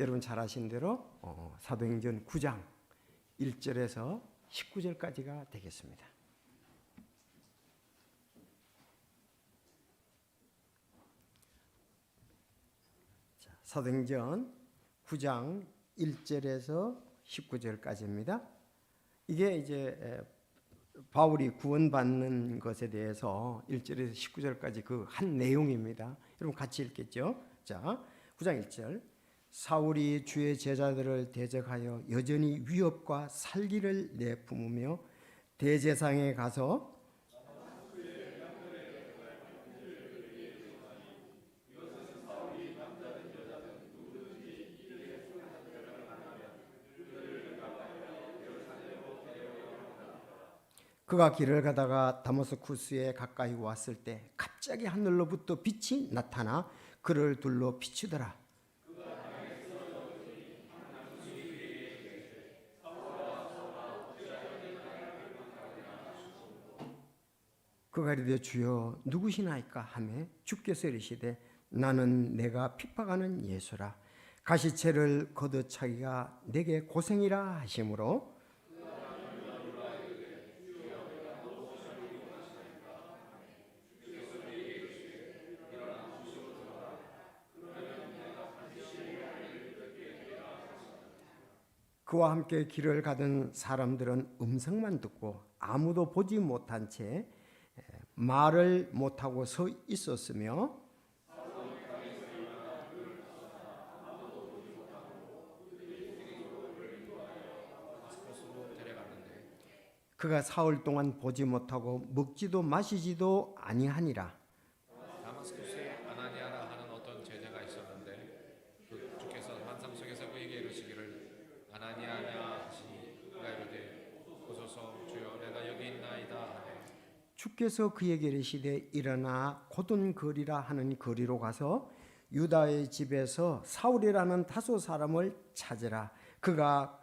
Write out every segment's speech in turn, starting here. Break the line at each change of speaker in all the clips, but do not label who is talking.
여러분 잘 아신 대로 사도행전 9장 1절에서 19절까지가 되겠습니다. 자, 사도행전 9장 1절에서 19절까지입니다. 이게 이제 바울이 구원받는 것에 대해서 1절에서 19절까지 그 한 내용입니다. 여러분 같이 읽겠죠? 자, 9장 1절. 사울이 주의 제자들을 대적하여 여전히 위협과 살기를 내뿜으며 대제사장에 가서 그가 길을 가다가 다마스쿠스에 가까이 왔을 때 갑자기 하늘로부터 빛이 나타나 그를 둘러 비추더라. 그가 이르되 주여 누구시나이까 하매 주께서 이르시되 나는 내가 핍박하는 예수라. 가시체를 걷어차기가 내게 고생이라 하시므로 그와 함께 길을 가던 사람들은 음성만 듣고 아무도 보지 못한 채 말을 못하고 서 있었으며 그가 사흘 동안 보지 못하고 먹지도 마시지도 아니하니라.
다마스쿠스에 아나니아라 하는 어떤 제자가 있었는데 주께서 환상 속에서 그에게 이르시기를 아나니아냐 하시니 그가 이르되 보소서 주여 내가 여기 있나이다 하네.
주께서 그에게 이르시되 일어나 곧은 거리라 하는 거리로 가서 유다의 집에서 사울이라는 다소 사람을 찾으라. 그가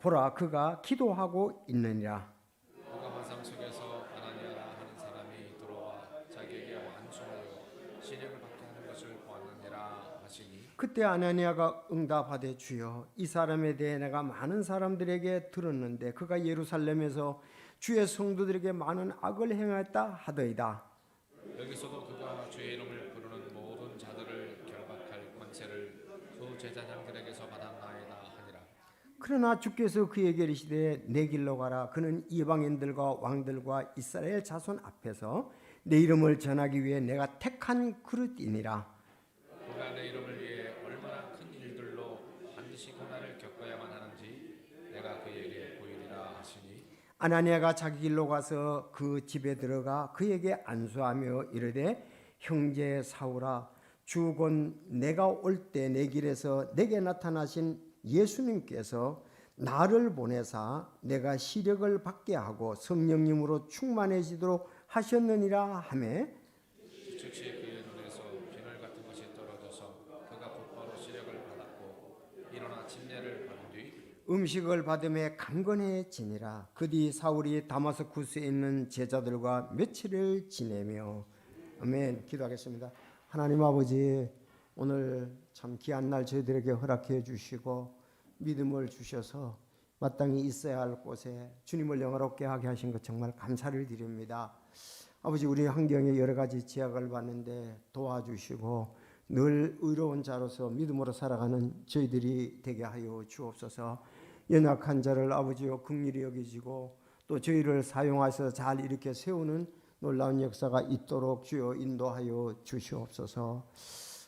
보라 그가 기도하고 있느니라.
그가 환상 속에서 아나니아라 하는 사람이 들어와 자기에게 완수하여 시력을 받게 하는 것을 보았느니라 하시니
그때 아나니아가 응답하되 주여 이 사람에 대해 내가 많은 사람들에게 들었는데 그가 예루살렘에서 주의 성도들에게 많은 악을 행하였다 하더이다.
여기서도 그가 주의 이름을 부르는 모든 자들을 결박할 권세를 두 제사장들에게서 받았나이다 하니라.
그러나 주께서 그에게 이르시되 내 길로 가라. 그는 이방인들과 왕들과 이스라엘 자손 앞에서 내 이름을 전하기 위해 내가 택한 그릇이니라.
그가 내 이름을 위해 얼마나 큰 일들로 반드시 고난을 겪어야만 하는지 내가 그에게 보이리라 하시니
아나니아가 자기 길로 가서 그 집에 들어가 그에게 안수하며 이르되 형제 사울아 주 곧 내가 올 때 내 길에서 내게 나타나신 예수님께서 나를 보내사 내가 시력을 받게 하고 성령님으로 충만해지도록 하셨느니라 하매
즉시 그의 눈에서 비늘 같은 것이 떨어져서 그가 곧바로 시력을 받았고 일어나 침례를 받은 뒤
음식을 받음에 강건해지니라. 그 뒤 사울이 다마스쿠스에 있는 제자들과 며칠을 지내며 아멘. 기도하겠습니다. 하나님 아버지 오늘 참 귀한 날 저희들에게 허락해 주시고 믿음을 주셔서 마땅히 있어야 할 곳에 주님을 영화롭게 하게 하신 것 정말 감사를 드립니다. 아버지 우리 환경에 여러 가지 제약을 받는데 도와주시고 늘 의로운 자로서 믿음으로 살아가는 저희들이 되게 하여 주옵소서. 연약한 자를 아버지여 긍휼히 여기시고 또 저희를 사용하셔서 잘 이렇게 세우는 놀라운 역사가 있도록 주여 인도하여 주시옵소서.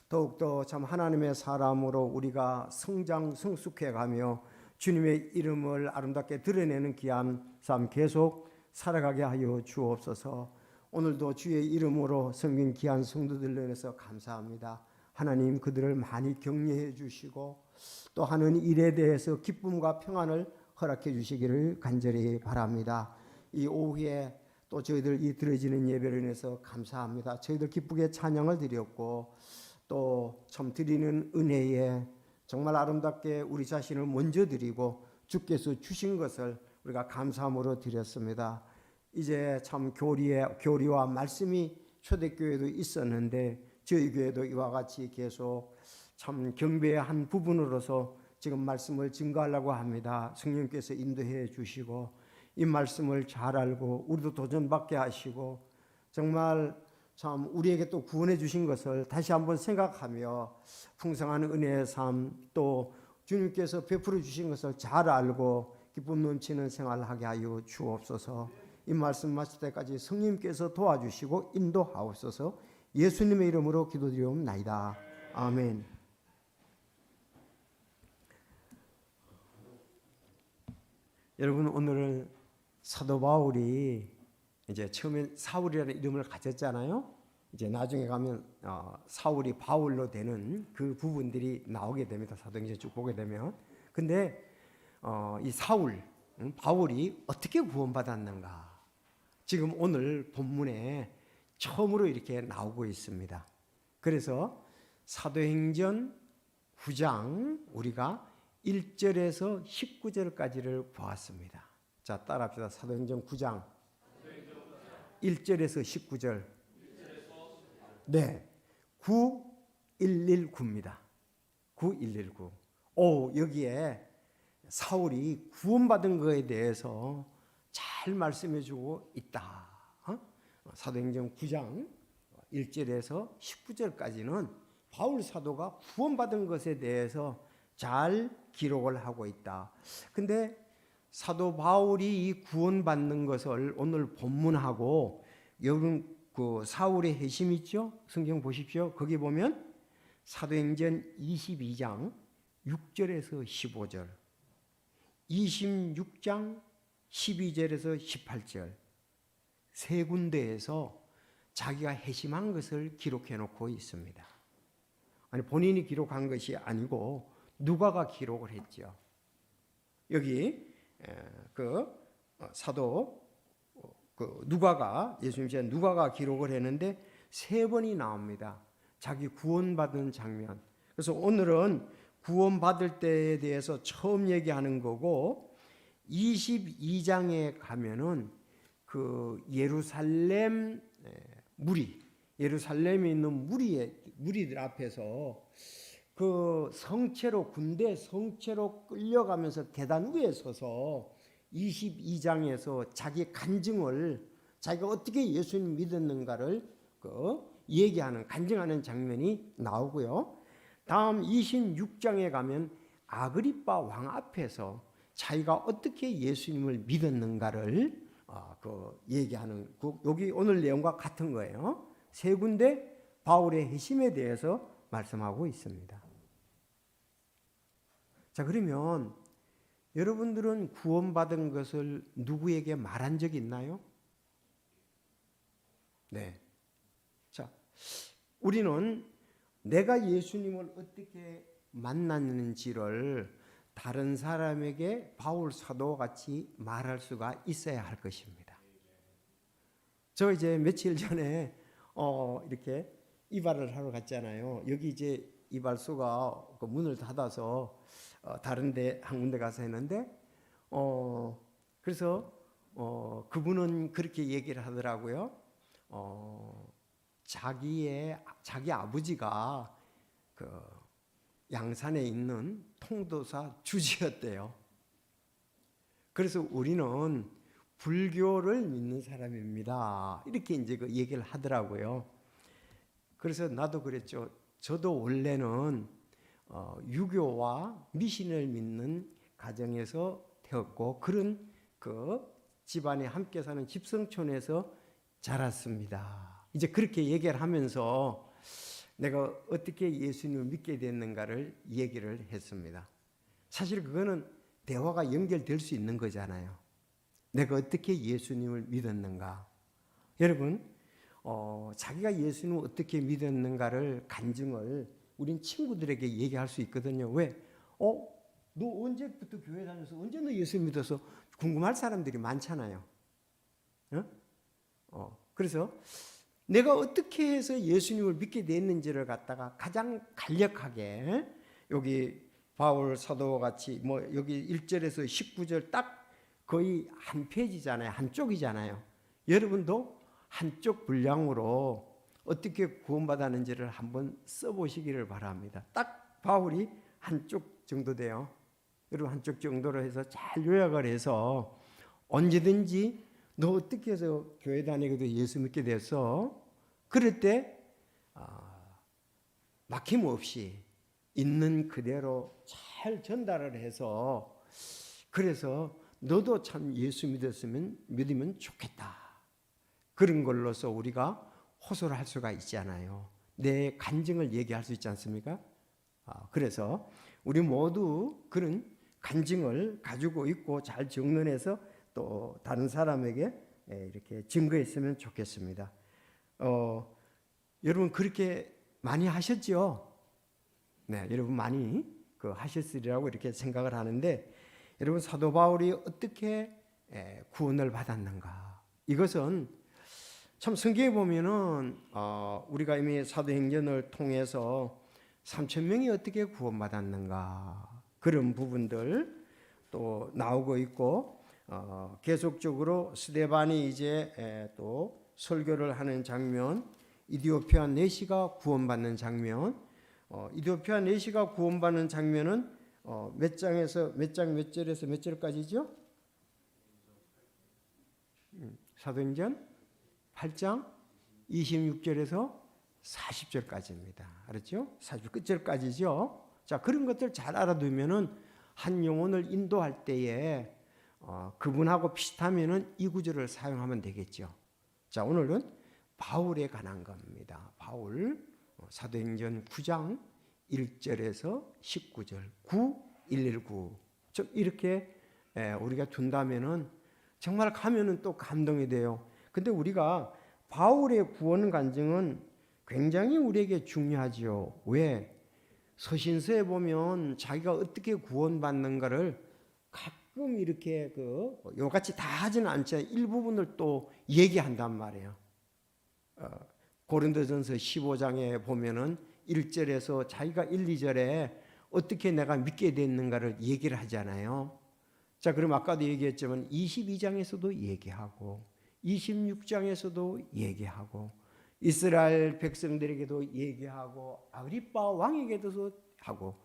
더욱더 참 하나님의 사람으로 우리가 성장 성숙해가며 주님의 이름을 아름답게 드러내는 귀한 삶 계속 살아가게 하여 주옵소서. 오늘도 주의 이름으로 섬긴 귀한 성도들로 인해서 감사합니다. 하나님 그들을 많이 격려해 주시고 또 하는 일에 대해서 기쁨과 평안을 허락해 주시기를 간절히 바랍니다. 이 오후에 또 저희들 이 드려지는 예배를 인해서 감사합니다. 저희들 기쁘게 찬양을 드렸고 또 참 드리는 은혜에 정말 아름답게 우리 자신을 먼저 드리고 주께서 주신 것을 우리가 감사함으로 드렸습니다. 이제 참 교리와 말씀이 초대교회도 있었는데 저희 교회도 이와 같이 계속 참 경배의 한 부분으로서 지금 말씀을 증거하려고 합니다. 성령께서 인도해 주시고 이 말씀을 잘 알고 우리도 도전받게 하시고 정말 참 우리에게 또 구원해 주신 것을 다시 한번 생각하며 풍성한 은혜의 삶 또 주님께서 베풀어 주신 것을 잘 알고 기쁨 넘치는 생활을 하게 하여 주옵소서. 이 말씀 마칠 때까지 성령님께서 도와주시고 인도하옵소서. 예수님의 이름으로 기도드리옵나이다. 아멘. 여러분, 오늘은 사도 바울이 이제 처음에 사울이라는 이름을 가졌잖아요. 이제 나중에 가면 사울이 바울로 되는 그 부분들이 나오게 됩니다. 사도행전 쭉 보게 되면. 근데 이 사울, 바울이 어떻게 구원받았는가? 지금 오늘 본문에 처음으로 이렇게 나오고 있습니다. 그래서 사도행전 9장 우리가 1절에서 19절까지를 보았습니다. 자, 따라합시다. 사도행전 9장 1절에서 19절. 네, 9119입니다. 9119. 여기에 사울이 구원받은 것에 대해서 잘 말씀해주고 있다. 사도행전 9장 1절에서 19절까지는 바울 사도가 구원받은 것에 대해서 잘 기록을 하고 있다. 근데 사도 바울이 이 구원받는 것을 오늘 본문하고 여러분 그 사울의 회심 있죠? 성경 보십시오. 거기 보면 사도행전 22장 6절에서 15절, 26장 12절에서 18절 세 군데에서 자기가 회심한 것을 기록해 놓고 있습니다. 아니 본인이 기록한 것이 아니고 누가가 기록을 했죠. 여기 그 사도 그 누가가 예수님 제 누가가 기록을 했는데 세 번이 나옵니다. 자기 구원받은 장면. 그래서 오늘은 구원받을 때에 대해서 처음 얘기하는 거고 22장에 가면은 그 예루살렘 무리, 예루살렘에 있는 무리들 앞에서 그 성체로 군대 성체로 끌려가면서 계단 위에 서서 22장에서 자기 간증을 자기가 어떻게 예수님 믿었는가를 얘기하는 간증하는 장면이 나오고요. 다음 26장에 가면 아그리빠 왕 앞에서 자기가 어떻게 예수님을 믿었는가를 얘기하는 여기 오늘 내용과 같은 거예요. 세 군데 바울의 회심에 대해서 말씀하고 있습니다. 자, 그러면 여러분들은 구원받은 것을 누구에게 말한 적이 있나요? 네. 자, 우리는 내가 예수님을 어떻게 만났는지를 다른 사람에게 바울 사도와 같이 말할 수가 있어야 할 것입니다. 저 이제 며칠 전에 이렇게 이발을 하러 갔잖아요. 여기 이제 이발소가 그 문을 닫아서 다른데 한 군데 가서 했는데 그래서 그분은 그렇게 얘기를 하더라고요. 자기 아버지가 그 양산에 있는 통도사 주지였대요. 그래서 우리는 불교를 믿는 사람입니다. 이렇게 이제 그 얘기를 하더라고요. 그래서 나도 그랬죠. 저도 원래는 유교와 미신을 믿는 가정에서 태었고 그런 그 집안에 함께 사는 집성촌에서 자랐습니다. 이제 그렇게 얘기를 하면서 내가 어떻게 예수님을 믿게 됐는가를 얘기를 했습니다. 사실 그거는 대화가 연결될 수 있는 거잖아요. 내가 어떻게 예수님을 믿었는가. 여러분 자기가 예수님을 어떻게 믿었는가를 간증을 우린 친구들에게 얘기할 수 있거든요. 왜? 너 언제부터 교회 다녀서 언제 너 예수 믿어서 궁금할 사람들이 많잖아요. 그래서 내가 어떻게 해서 예수님을 믿게 됐는지를 갖다가 가장 간략하게 여기 바울 사도와 같이 뭐 여기 1절에서 19절 딱 거의 한 페이지잖아요. 한 쪽이잖아요. 여러분도 한쪽 분량으로 어떻게 구원받았는지를 한번 써보시기를 바랍니다. 딱 바울이 한쪽 정도 돼요. 여러분 한쪽 정도로 해서 잘 요약을 해서 언제든지 너 어떻게 해서 교회 다니고도 예수 믿게 됐어? 그럴 때 막힘없이 있는 그대로 잘 전달을 해서 그래서 너도 참 예수 믿으면 좋겠다. 그런 걸로서 우리가 호소를 할 수가 있잖아요. 내 간증을 얘기할 수 있지 않습니까? 그래서 우리 모두 그런 간증을 가지고 있고 잘 정론해서 또 다른 사람에게 이렇게 증거했으면 좋겠습니다. 여러분 그렇게 많이 하셨죠? 네, 여러분 많이 하셨으리라고 이렇게 생각을 하는데 여러분 사도 바울이 어떻게 구원을 받았는가? 이것은 참 성경에 보면은 우리가 이미 사도행전을 통해서 3,000명이 어떻게 구원받았는가 그런 부분들 또 나오고 있고 계속적으로 스데반이 이제 또 설교를 하는 장면, 이디오피아 내시가 구원받는 장면, 이디오피아 내시가 구원받는 장면은 몇 장에서 몇 절에서 몇 절까지죠? 사도행전 8장 26절에서 40절까지입니다. 알았죠? 40절 끝절까지죠. 자, 그런 것들 잘 알아두면은 한 영혼을 인도할 때에 그분하고 비슷하면은 이 구절을 사용하면 되겠죠. 자, 오늘은 바울에 관한 겁니다. 바울 사도행전 9장 1절에서 19절 9, 119 좀 이렇게 우리가 둔다면은 정말 가면은 또 감동이 돼요. 근데 우리가 바울의 구원 간증은 굉장히 우리에게 중요하지요. 왜? 서신서에 보면 자기가 어떻게 구원받는가를 가끔 이렇게 요같이 다 하지는 않지만 일부분을 또 얘기한단 말이에요. 고린도전서 15장에 보면은 1절에서 자기가 1, 2절에 어떻게 내가 믿게 됐는가를 얘기를 하잖아요. 자, 그럼 아까도 얘기했지만 22장에서도 얘기하고 26장에서도 얘기하고 이스라엘 백성들에게도 얘기하고 아그리빠 왕에게도 하고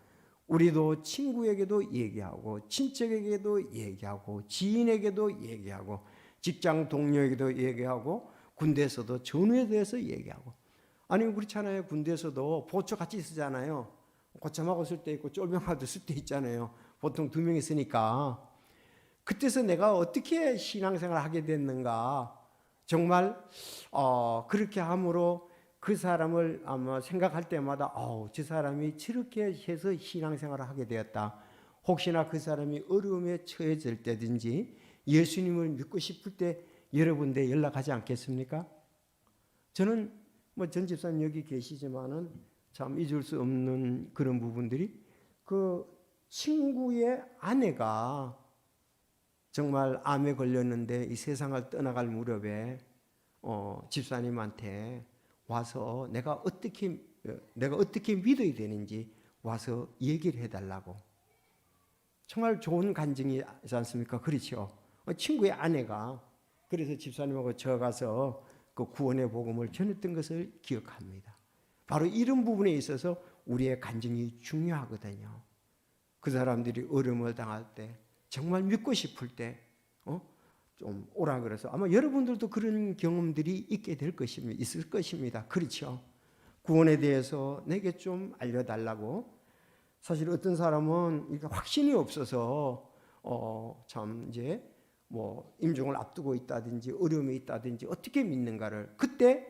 우리도 친구에게도 얘기하고 친척에게도 얘기하고 지인에게도 얘기하고 직장 동료에게도 얘기하고 군대에서도 전우에 대해서 얘기하고 아니 그렇잖아요. 군대에서도 보초 같이 쓰잖아요. 고참하고 쓸 때 있고 쫄병하고 쓸 때 있잖아요. 보통 2명 있으니까 그때서 내가 어떻게 신앙생활을 하게 됐는가 정말 그렇게 함으로 그 사람을 아마 생각할 때마다 저 사람이 저렇게 해서 신앙생활을 하게 되었다. 혹시나 그 사람이 어려움에 처해질 때든지 예수님을 믿고 싶을 때 여러분들 연락하지 않겠습니까? 저는 전 집사님 여기 계시지만은 참 잊을 수 없는 그런 부분들이 그 친구의 아내가 정말 암에 걸렸는데 이 세상을 떠나갈 무렵에 집사님한테 와서 내가 어떻게 믿어야 되는지 와서 얘기를 해달라고. 정말 좋은 간증이지 않습니까? 그렇죠. 친구의 아내가 그래서 집사님하고 저 가서 그 구원의 복음을 전했던 것을 기억합니다. 바로 이런 부분에 있어서 우리의 간증이 중요하거든요. 그 사람들이 어려움을 당할 때 정말 믿고 싶을 때 좀 오라 그래서 아마 여러분들도 그런 경험들이 있게 될 것입니다. 있을 것입니다. 그렇죠? 구원에 대해서 내게 좀 알려달라고. 사실 어떤 사람은 확신이 없어서 참 이제 임종을 앞두고 있다든지 어려움이 있다든지 어떻게 믿는가를 그때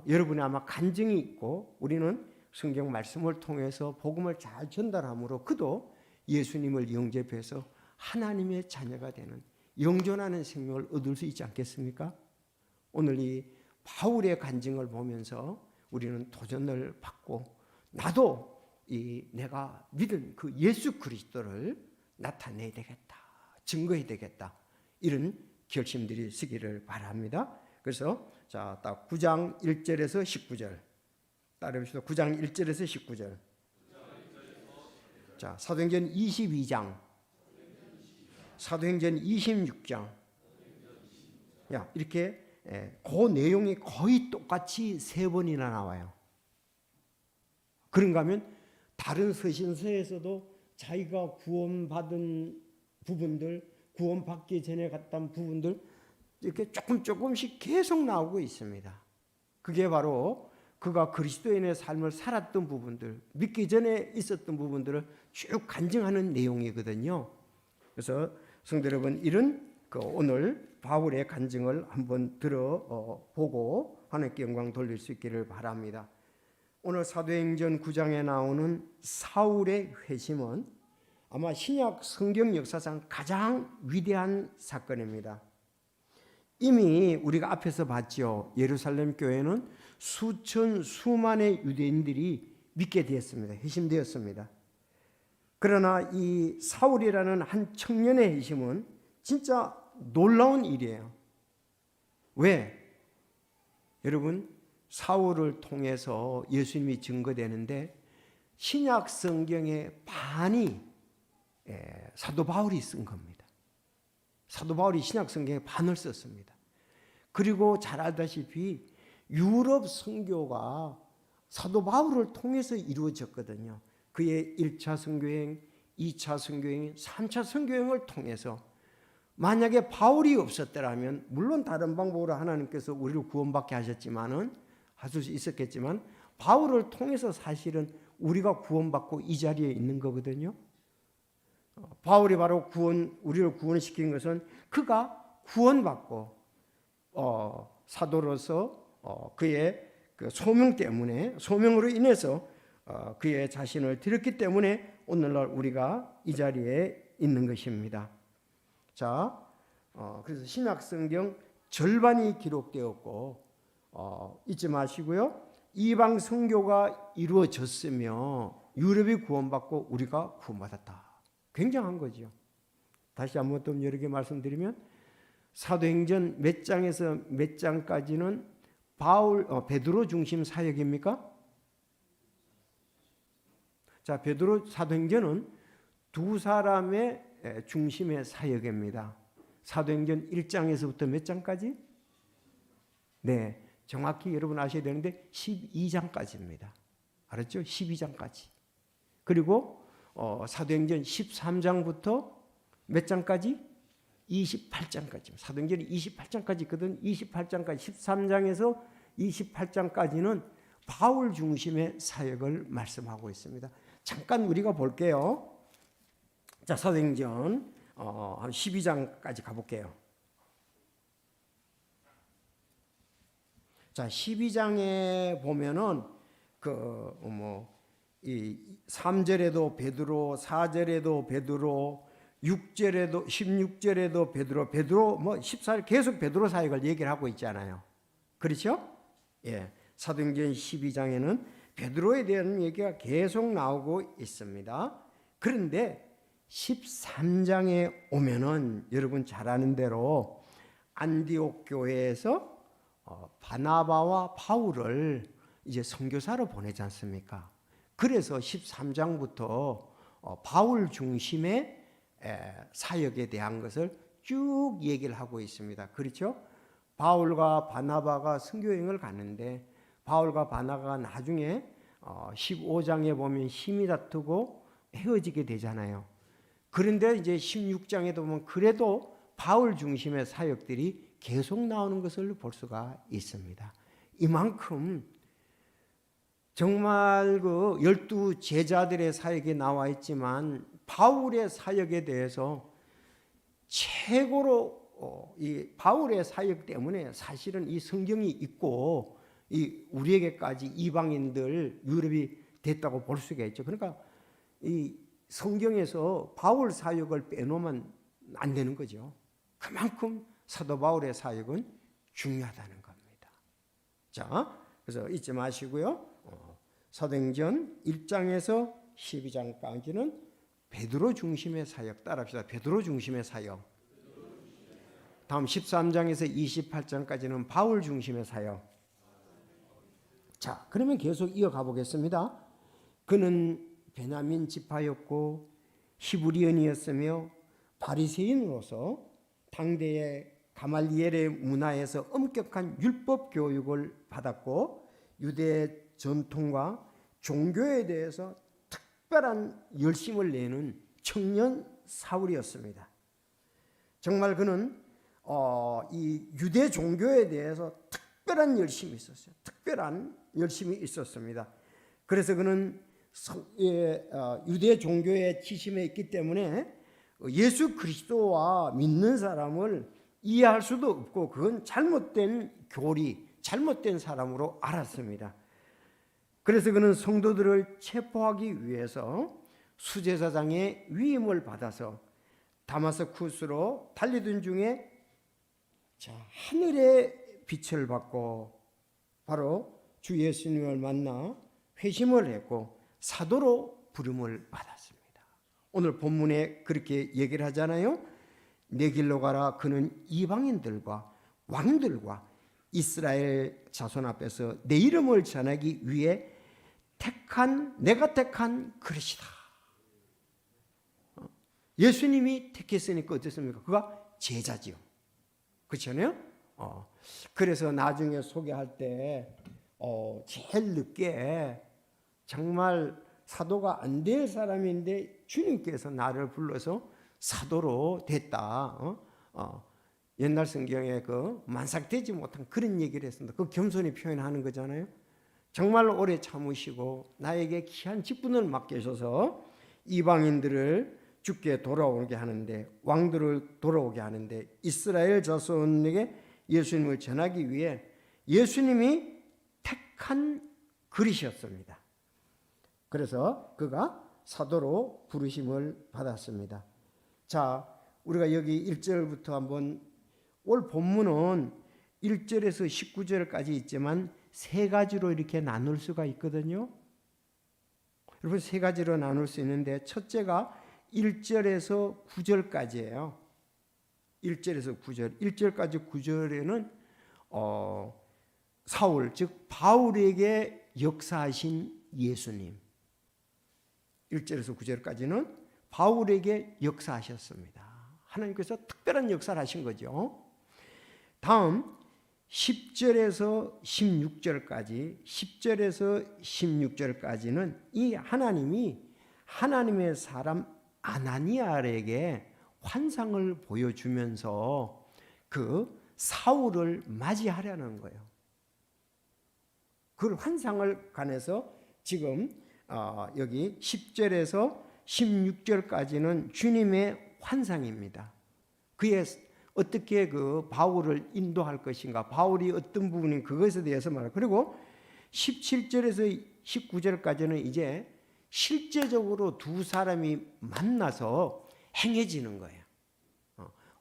여러분이 아마 간증이 있고 우리는 성경 말씀을 통해서 복음을 잘 전달함으로 그도 예수님을 영접해서 하나님의 자녀가 되는 영존하는 생명을 얻을 수 있지 않겠습니까? 오늘 이 바울의 간증을 보면서 우리는 도전을 받고 나도 내가 믿은 그 예수 그리스도를 나타내야 되겠다. 증거해야 되겠다. 이런 결심들이 있기를 바랍니다. 그래서 딱 9장 1절에서 19절 따라해봅시다. 9장 1절에서 19절. 자, 사도행전 22장, 사도행전 26장. 이렇게 그 내용이 거의 똑같이 3번이나 나와요. 그런가 하면 다른 서신서에서도 자기가 구원받은 부분들, 구원받기 전에 갔던 부분들 이렇게 조금씩 계속 나오고 있습니다. 그게 바로 그가 그리스도인의 삶을 살았던 부분들, 믿기 전에 있었던 부분들을 쭉 간증하는 내용이거든요. 그래서 성도 여러분, 이런 오늘 바울의 간증을 한번 들어보고 하나님께 영광 돌릴 수 있기를 바랍니다. 오늘 사도행전 9장에 나오는 사울의 회심은 아마 신약 성경 역사상 가장 위대한 사건입니다. 이미 우리가 앞에서 봤죠. 예루살렘 교회는 수만의 유대인들이 믿게 되었습니다. 회심되었습니다. 그러나 이 사울이라는 한 청년의 회심은 진짜 놀라운 일이에요. 왜? 여러분, 사울을 통해서 예수님이 증거되는데 신약 성경의 반이 사도 바울이 쓴 겁니다. 사도 바울이 신약 성경의 반을 썼습니다. 그리고 잘 알다시피 유럽 선교가 사도 바울을 통해서 이루어졌거든요. 그의 1차 선교행, 2차 선교행, 3차 선교행을 통해서 만약에 바울이 없었더라면 물론 다른 방법으로 하나님께서 우리를 구원받게 하셨지만은 하실 수 있었겠지만 바울을 통해서 사실은 우리가 구원받고 이 자리에 있는 거거든요. 바울이 바로 우리를 구원시킨 것은 그가 구원받고 사도로서 그의 그 소명으로 인해서 그의 자신을 드렸기 때문에 오늘날 우리가 이 자리에 있는 것입니다. 자, 그래서 신약 성경 절반이 기록되었고 잊지 마시고요. 이방 선교가 이루어졌으며 유럽이 구원받고 우리가 구원받았다. 굉장한 거죠. 다시 한번 또 여러 개 말씀드리면 사도행전 몇 장에서 몇 장까지는 베드로 중심 사역입니까? 자, 베드로 사도행전은 두 사람의 중심의 사역입니다. 사도행전 1장에서부터 몇 장까지? 네, 정확히 여러분 아셔야 되는데 12장까지입니다. 알았죠? 12장까지. 그리고 사도행전 13장부터 몇 장까지? 28장까지. 사도행전이 28장까지 있거든. 28장까지 13장에서 28장까지는 바울 중심의 사역을 말씀하고 있습니다. 잠깐 우리가 볼게요. 자, 사도행전 한 12장까지 가볼게요. 자, 12장에 보면은 이 3절에도 베드로, 4절에도 베드로, 6절에도 16절에도 베드로 뭐 14절 계속 베드로 사역을 얘기를 하고 있잖아요. 그렇죠? 예. 사도행전 12장에는 베드로에 대한 얘기가 계속 나오고 있습니다. 그런데 13장에 오면은 여러분 잘 아는 대로 안디옥 교회에서 바나바와 바울을 이제 선교사로 보내지 않습니까? 그래서 13장부터 바울 중심의 사역에 대한 것을 쭉 얘기를 하고 있습니다. 그렇죠? 바울과 바나바가 선교여행을 갔는데 바울과 바나바가 나중에 15장에 보면 힘이 다투고 헤어지게 되잖아요. 그런데 이제 16장에도 보면 그래도 바울 중심의 사역들이 계속 나오는 것을 볼 수가 있습니다. 이만큼 정말 그 12 제자들의 사역에 나와 있지만 바울의 사역에 대해서 최고로 이 바울의 사역 때문에 사실은 이 성경이 있고 이 우리에게까지 이방인들 유럽이 됐다고 볼 수가 있죠. 그러니까 이 성경에서 바울 사역을 빼놓으면 안 되는 거죠. 그만큼 사도 바울의 사역은 중요하다는 겁니다. 자, 그래서 잊지 마시고요. 사도행전 1장에서 12장까지는 베드로 중심의 사역 따라합시다. 베드로 중심의 사역. 다음 13장에서 28장까지는 바울 중심의 사역. 자, 그러면 계속 이어가 보겠습니다. 그는 베냐민 지파였고 히브리언이었으며 바리새인으로서 당대의 가말리엘의 문화에서 엄격한 율법 교육을 받았고 유대 전통과 종교에 대해서 특별한 열심을 내는 청년 사울이었습니다. 정말 그는 이 유대 종교에 대해서 특별한 열심이 있었어요. 특별한 열심이 있었습니다. 그래서 그는 유대 종교에 치심해 있기 때문에 예수 그리스도와 믿는 사람을 이해할 수도 없고 그건 잘못된 교리, 잘못된 사람으로 알았습니다. 그래서 그는 성도들을 체포하기 위해서 수제사장의 위임을 받아서 다마스쿠스로 달리던 중에 하늘의 빛을 받고 바로 주 예수님을 만나 회심을 했고 사도로 부름을 받았습니다. 오늘 본문에 그렇게 얘기를 하잖아요. 내 길로 가라. 그는 이방인들과 왕들과 이스라엘 자손 앞에서 내 이름을 전하기 위해 내가 택한 그릇이다. 예수님이 택했으니까 어떻습니까? 그가 제자지요. 그렇잖아요. 그래서 나중에 소개할 때 제일 늦게 정말 사도가 안 될 사람인데 주님께서 나를 불러서 사도로 됐다. 옛날 성경에 그 만삭되지 못한 그런 얘기를 했습니다. 그 겸손히 표현하는 거잖아요. 정말 오래 참으시고 나에게 귀한 직분을 맡기셔서 이방인들을 주께 돌아오게 하는데, 왕들을 돌아오게 하는데, 이스라엘 자손에게 예수님을 전하기 위해 예수님이 택한 그릇이었습니다. 그래서 그가 사도로 부르심을 받았습니다. 자, 우리가 여기 1절부터 한번, 올 본문은 1절에서 19절까지 있지만 세 가지로 이렇게 나눌 수가 있거든요. 여러분, 세 가지로 나눌 수 있는데 첫째가 1절에서 9절까지예요. 1절에서 9절. 1절까지 9절에는 사울, 즉 바울에게 역사하신 예수님. 1절에서 9절까지는 바울에게 역사하셨습니다. 하나님께서 특별한 역사를 하신 거죠. 다음 10절에서 16절까지, 10절에서 16절까지는 이 하나님이 하나님의 사람 아나니아에게 환상을 보여주면서 그 사울을 맞이하려는 거예요. 그 환상을 관해서 지금 여기 10절에서 16절까지는 주님의 환상입니다. 그의 어떻게 그 바울을 인도할 것인가, 바울이 어떤 부분인 그것에 대해서 말해요. 그리고 17절에서 19절까지는 이제 실제적으로 두 사람이 만나서 행해지는 거예요.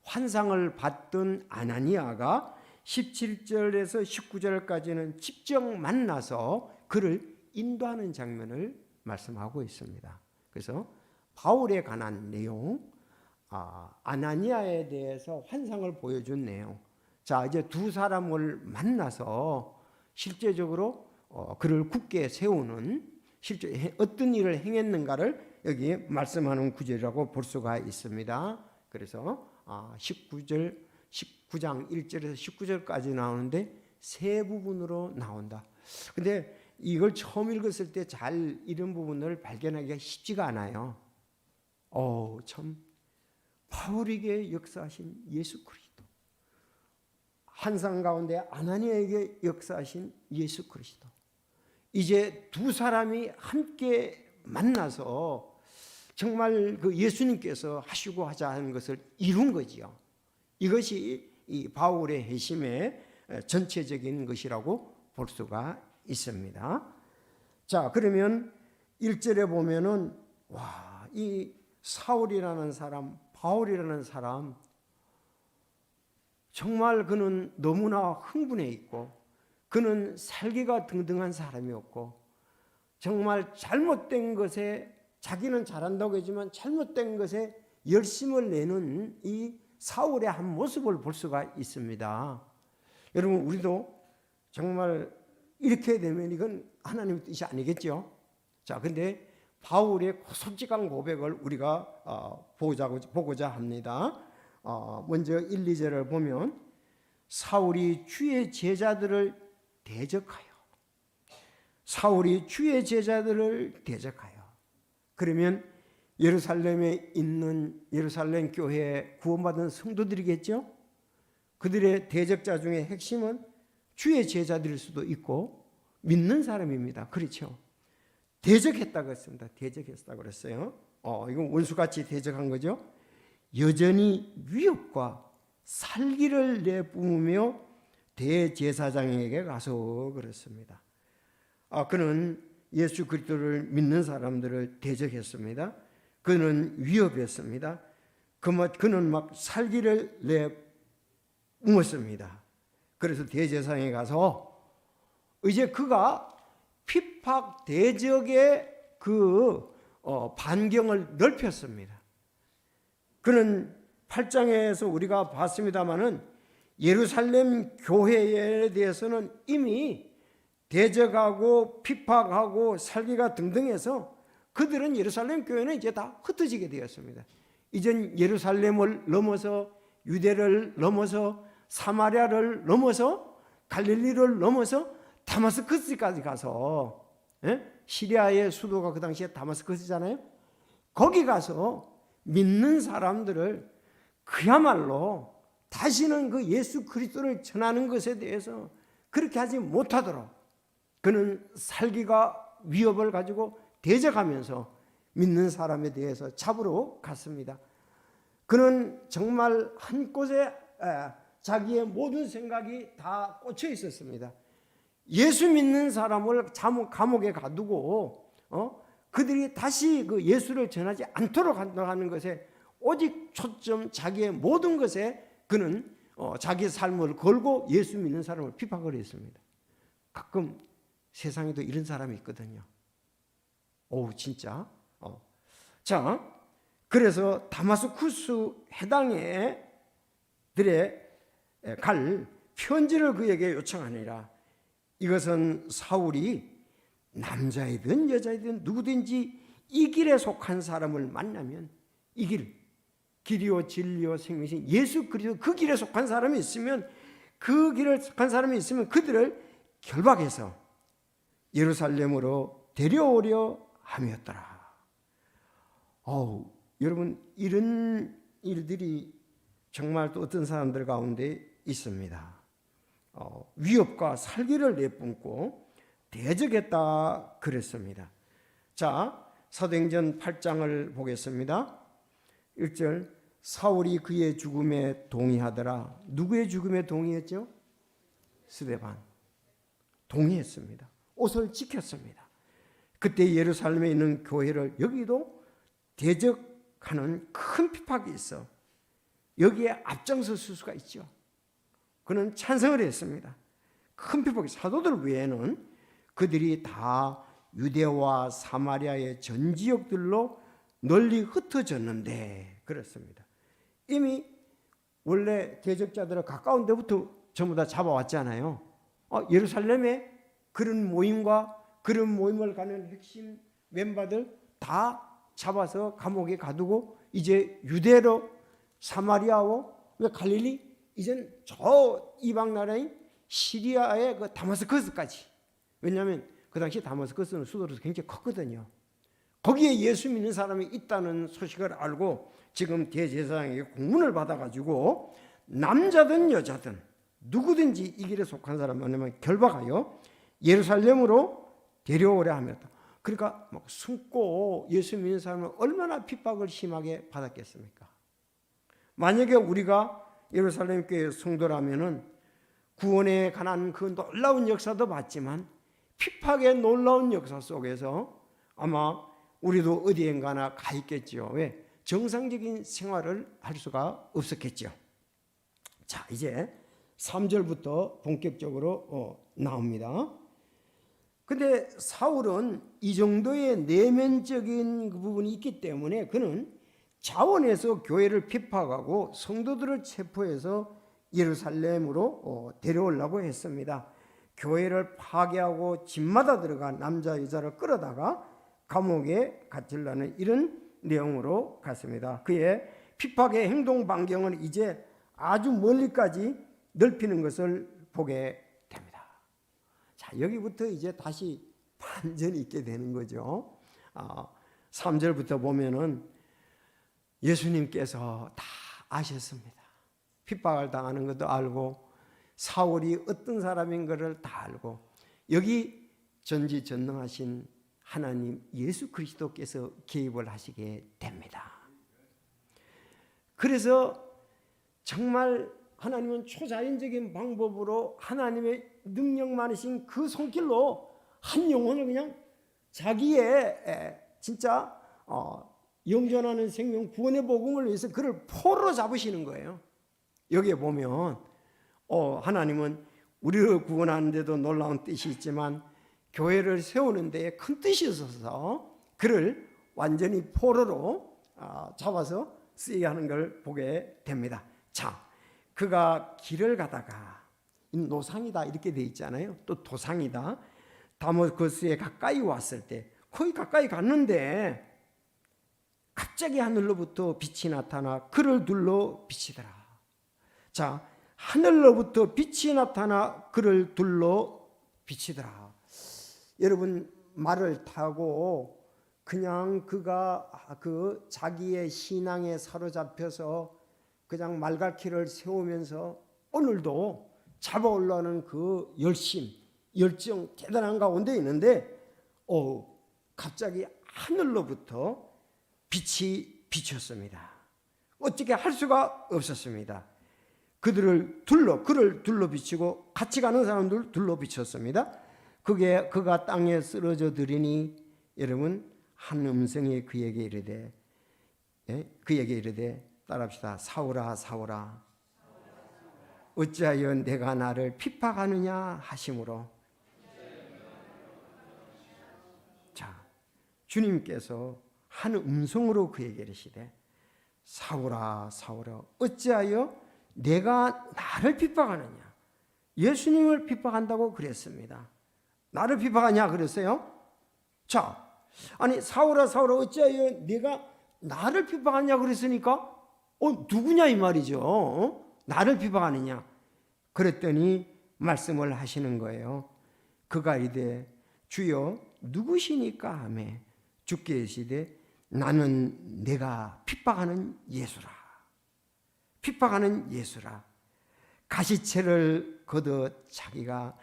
환상을 받던 아나니아가 17절에서 19절까지는 직접 만나서 그를 인도하는 장면을 말씀하고 있습니다. 그래서 바울에 관한 내용, 아나니아에 대해서 환상을 보여준 내용. 자, 이제 두 사람을 만나서 실제적으로 그를 굳게 세우는, 실제 어떤 일을 행했는가를 여기 말씀하는 구절이라고 볼 수가 있습니다. 그래서 19장 1절에서 19절까지 나오는데 세 부분으로 나온다. 근데 이걸 처음 읽었을 때 잘 이런 부분을 발견하기가 쉽지가 않아요. 참 바울에게 역사하신 예수 그리스도, 환상 가운데 아나니아에게 역사하신 예수 그리스도, 이제 두 사람이 함께 만나서 정말 그 예수님께서 하시고 하자 하는 것을 이룬 거지요. 이것이 이 바울의 회심의 전체적인 것이라고 볼 수가 있습니다. 자, 그러면 1절에 보면은 이 사울이라는 사람, 바울이라는 사람, 정말 그는 너무나 흥분해 있고 그는 살기가 등등한 사람이었고 정말 잘못된 것에, 자기는 잘한다고 하지만 잘못된 것에 열심을 내는 이 사울의 한 모습을 볼 수가 있습니다. 여러분, 우리도 정말 이렇게 되면 이건 하나님의 뜻이 아니겠죠. 자, 근데 바울의 솔직한 고백을 우리가 보고자 합니다. 먼저 1, 2절을 보면 사울이 주의 제자들을 대적하여, 사울이 주의 제자들을 대적하여. 그러면 예루살렘에 있는 예루살렘 교회에 구원받은 성도들이겠죠. 그들의 대적자 중에 핵심은 주의 제자들일 수도 있고 믿는 사람입니다. 그렇죠. 대적했다고 했습니다. 대적했다고 그랬어요. 이건 원수같이 대적한 거죠. 여전히 위협과 살기를 내뿜으며 대제사장에게 가서 그랬습니다. 그는 예수 그리스도를 믿는 사람들을 대적했습니다. 그는 위협했습니다. 그는 막 살기를 내뿜었습니다. 그래서 대제사장에 가서 이제 그가 핍박 대적의 그 반경을 넓혔습니다. 그는 8장에서 우리가 봤습니다마는 예루살렘 교회에 대해서는 이미 대적하고 핍박하고 살기가 등등해서 그들은 예루살렘 교회는 이제 다 흩어지게 되었습니다. 이젠 예루살렘을 넘어서 유대를 넘어서 사마리아를 넘어서 갈릴리를 넘어서 다마스커스까지 가서 시리아의 수도가 그 당시에 다마스커스잖아요. 거기 가서 믿는 사람들을 그야말로 다시는 그 예수 그리스도를 전하는 것에 대해서 그렇게 하지 못하도록 그는 살기가 위협을 가지고 대적하면서 믿는 사람에 대해서 잡으러 갔습니다. 그는 정말 한 곳에 자기의 모든 생각이 다 꽂혀 있었습니다. 예수 믿는 사람을 감옥에 가두고 그들이 다시 그 예수를 전하지 않도록 한다는 것에 오직 초점 자기의 모든 것에 그는 자기 삶을 걸고 예수 믿는 사람을 핍박을 했습니다. 가끔 세상에도 이런 사람이 있거든요. 진짜. 자, 그래서 다마스쿠스 해당에 들에 갈 편지를 그에게 요청하니라. 이것은 사울이 남자이든 여자이든 누구든지 이 길에 속한 사람을 만나면 이 길이요 진리요 생명이신 예수 그리스도 그 길에 속한 사람이 있으면 그 길에 속한 사람이 있으면 그들을 결박해서 예루살렘으로 데려오려 함이었더라. 여러분 이런 일들이 정말 또 어떤 사람들 가운데 있습니다. 위협과 살기를 내뿜고 대적했다 그랬습니다. 자, 사도행전 8장을 보겠습니다. 1절 사울이 그의 죽음에 동의하더라. 누구의 죽음에 동의했죠? 스데반. 동의했습니다. 옷을 지켰습니다. 그때 예루살렘에 있는 교회를 여기도 대적하는 큰 핍박이 있어 여기에 앞장설 수가 있죠. 그는 찬성을 했습니다. 큰 핍박이 사도들 외에는 그들이 다 유대와 사마리아의 전 지역들로 널리 흩어졌는데 그렇습니다. 이미 원래 대적자들을 가까운 데부터 전부 다 잡아왔잖아요. 예루살렘에 그런 모임과 그런 모임을 가는 핵심 멤버들 다 잡아서 감옥에 가두고 이제 유대로 사마리아와 갈릴리 이젠 저 이방 나라인 시리아의 그 다마스커스까지. 왜냐하면 그 당시 다마스커스는 수도로서 굉장히 컸거든요. 거기에 예수 믿는 사람이 있다는 소식을 알고 지금 대제사장에게 공문을 받아가지고 남자든 여자든 누구든지 이 길에 속한 사람만 결박하여 예루살렘으로 데려오려 하였다. 그러니까 막 숨고 예수 믿는 사람은 얼마나 핍박을 심하게 받았겠습니까? 만약에 우리가 예루살렘 교회 성도라면은 구원에 관한 그 놀라운 역사도 봤지만 핍박의 놀라운 역사 속에서 아마 우리도 어디엔가나 가 있겠죠. 왜? 정상적인 생활을 할 수가 없었겠죠. 자, 이제 3절부터 본격적으로 나옵니다. 근데 사울은 이 정도의 내면적인 그 부분이 있기 때문에 그는 자원해서 교회를 핍박하고 성도들을 체포해서 예루살렘으로 데려오려고 했습니다. 교회를 파괴하고 집마다 들어간 남자 여자를 끌어다가 감옥에 갇히려는 이런 내용으로 갔습니다. 그의 핍박의 행동 반경을 이제 아주 멀리까지 넓히는 것을 보게 됩니다. 자, 여기부터 이제 다시 반전이 있게 되는 거죠. 3절부터 보면은 예수님께서 다 아셨습니다. 핍박을 당하는 것도 알고 사울이 어떤 사람인 것을 다 알고 여기 전지전능하신 하나님 예수 그리스도께서 개입을 하시게 됩니다. 그래서 정말 하나님은 초자연적인 방법으로 하나님의 능력 많으신 그 손길로 한 영혼을 그냥 자기의 진짜 영존하는 생명 구원의 복음을 위해서 그를 포로 잡으시는 거예요. 여기에 보면 하나님은 우리를 구원하는 데도 놀라운 뜻이 있지만 교회를 세우는 데에 큰 뜻이 있어서 그를 완전히 포로로 잡아서 쓰게 하는 걸 보게 됩니다. 자, 그가 길을 가다가 노상이다 이렇게 돼 있잖아요. 또 도상이다. 다마스커스에 가까이 왔을 때 거의 가까이 갔는데 갑자기 하늘로부터 빛이 나타나 그를 둘러 비치더라. 자, 하늘로부터 빛이 나타나 그를 둘러 비치더라. 여러분, 말을 타고 그냥 그가 그 자기의 신앙에 사로잡혀서 그냥 말갈퀴를 세우면서 오늘도 잡아올라는 그 열정 대단한 가운데 있는데 갑자기 하늘로부터 빛이 비쳤습니다. 어떻게 할 수가 없었습니다. 그를 둘러 비치고 같이 가는 사람들 둘러 비쳤습니다. 그가 땅에 쓰러져 들으니 여러분 한 음성이 그에게 이르되 따라합시다. 사울아 사울아 어찌하여 내가 나를 핍박하느냐 하심으로. 자, 주님께서 한 음성으로 그에게 이르시되 사울아 사울아 어찌하여 내가 나를 핍박하느냐. 예수님을 핍박한다고 그랬습니다. 나를 핍박하냐 그랬어요. 자, 아니 사울아 사울아 어찌하여 내가 나를 핍박하냐 그랬으니까 누구냐 이 말이죠. 나를 핍박하느냐. 그랬더니 말씀을 하시는 거예요. 그가 이르되 주여 누구시니까 하매 주께 이르시되 나는 내가 핍박하는 예수라. 핍박하는 예수라. 가시채를 걷어 자기가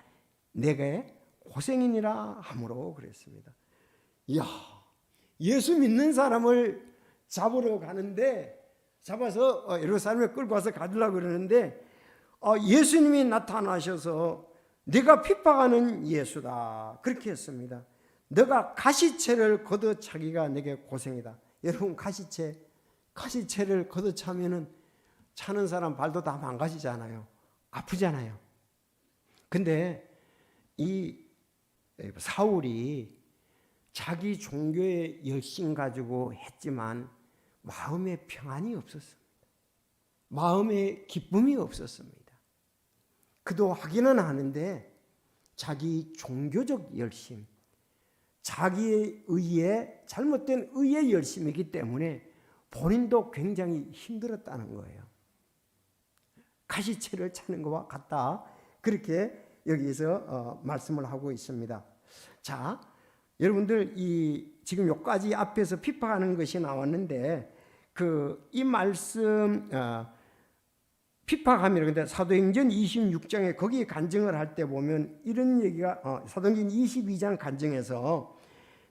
내게 고생이니라 함으로 그랬습니다. 이야, 예수 믿는 사람을 잡으러 가는데 잡아서 예루살렘에 끌고 와서 가두려고 그러는데 예수님이 나타나셔서 네가 핍박하는 예수다 그렇게 했습니다. 너가 가시채를 걷어차기가 내게 고생이다. 여러분 가시채를 걷어차면은 차는 사람 발도 다 망가지잖아요. 아프잖아요. 근데 이 사울이 자기 종교의 열심 가지고 했지만 마음에 평안이 없었습니다. 마음에 기쁨이 없었습니다. 그도 하기는 하는데 자기 종교적 열심, 자기의 의에 잘못된 의의 열심이기 때문에 본인도 굉장히 힘들었다는 거예요. 가시채를 차는 것과 같다. 그렇게 여기서 말씀을 하고 있습니다. 자, 여러분들 지금 여기까지 앞에서 핍박하는 것이 나왔는데 이 말씀 핍박함이라 근데 사도행전 26장에 거기에 간증을 할 때 보면 이런 얘기가 사도행전 22장 간증에서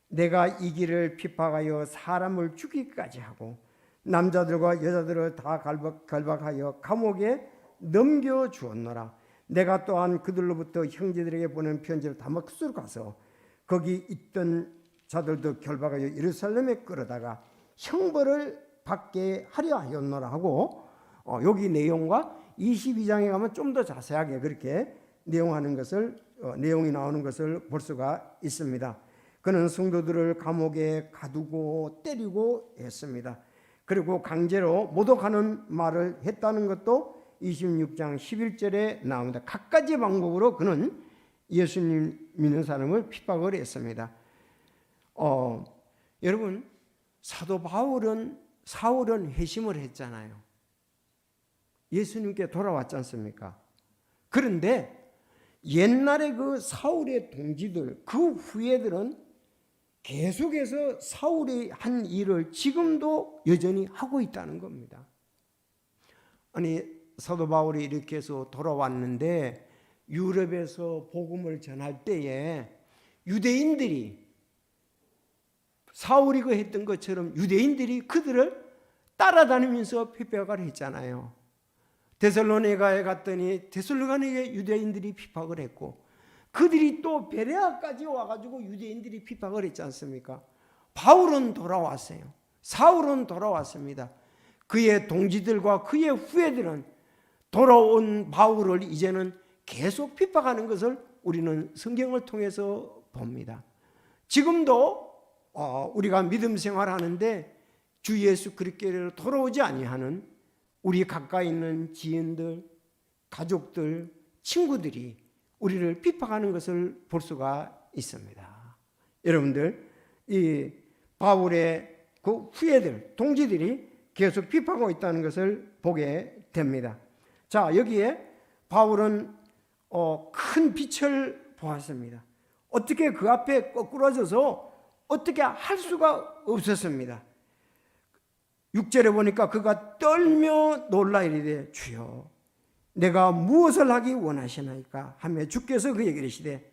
내가 이 길을 핍박하여 사람을 죽이기까지 하고 남자들과 여자들을 다 결박하여 감옥에 넘겨 주었노라. 내가 또한 그들로부터 형제들에게 보낸 편지를 다마스쿠스로 가서 거기 있던 자들도 결박하여 예루살렘에 끌어다가 형벌을 받게 하려 하였노라 하고 여기 내용과 22장에 가면 좀 더 자세하게 그렇게 내용이 나오는 것을 볼 수가 있습니다. 그는 성도들을 감옥에 가두고 때리고 했습니다. 그리고 강제로 모독하는 말을 했다는 것도 26장 11절에 나옵니다. 갖가지 방법으로 그는 예수님 믿는 사람을 핍박을 했습니다. 여러분 사도 사울은 회심을 했잖아요. 예수님께 돌아왔지 않습니까? 그런데 옛날에 그 사울의 동지들, 그 후예들은 계속해서 사울이 한 일을 지금도 여전히 하고 있다는 겁니다. 아니 사도 바울이 이렇게 해서 돌아왔는데 유럽에서 복음을 전할 때에 유대인들이 사울이 그 했던 것처럼 유대인들이 그들을 따라다니면서 핍박을 했잖아요. 데살로니가에 갔더니 데살로니가의 유대인들이 핍박을 했고 그들이 또 베레아까지 와가지고 유대인들이 핍박을 했지 않습니까? 바울은 돌아왔어요. 사울은 돌아왔습니다. 그의 동지들과 그의 후예들은 돌아온 바울을 이제는 계속 핍박하는 것을 우리는 성경을 통해서 봅니다. 지금도 우리가 믿음 생활하는데 주 예수 그리스도로 돌아오지 아니하는 우리 가까이 있는 지인들, 가족들, 친구들이 우리를 핍박하는 것을 볼 수가 있습니다. 여러분들, 이 바울의 그 후예들, 동지들이 계속 핍박하고 있다는 것을 보게 됩니다. 자, 여기에 바울은 큰 빛을 보았습니다. 어떻게 그 앞에 거꾸러져서 어떻게 할 수가 없었습니다. 6절에 보니까 그가 떨며 놀라 이르되 주여 내가 무엇을 하기 원하시나이까 하며 주께서 그에게 이르시되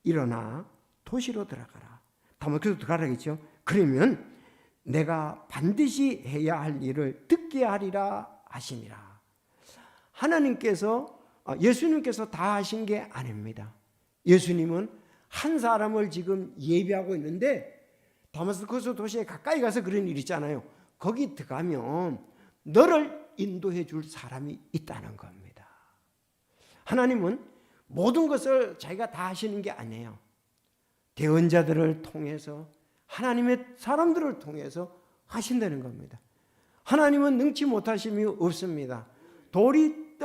일어나 도시로 들어가라. 다마스쿠스로 들어가라겠죠. 그러면 내가 반드시 해야 할 일을 듣게 하리라 하시니라. 하나님께서 예수님께서 다 하신 게 아닙니다. 예수님은 한 사람을 지금 예비하고 있는데 다마스쿠스 도시에 가까이 가서 그런 일 있잖아요. 거기 들어가면 너를 인도해 줄 사람이 있다는 겁니다. 하나님은 모든 것을 자기가 다 하시는 게 아니에요. 대언자들을 통해서 하나님의 사람들을 통해서 하신다는 겁니다. 하나님은 능치 못하심이 없습니다. 돌이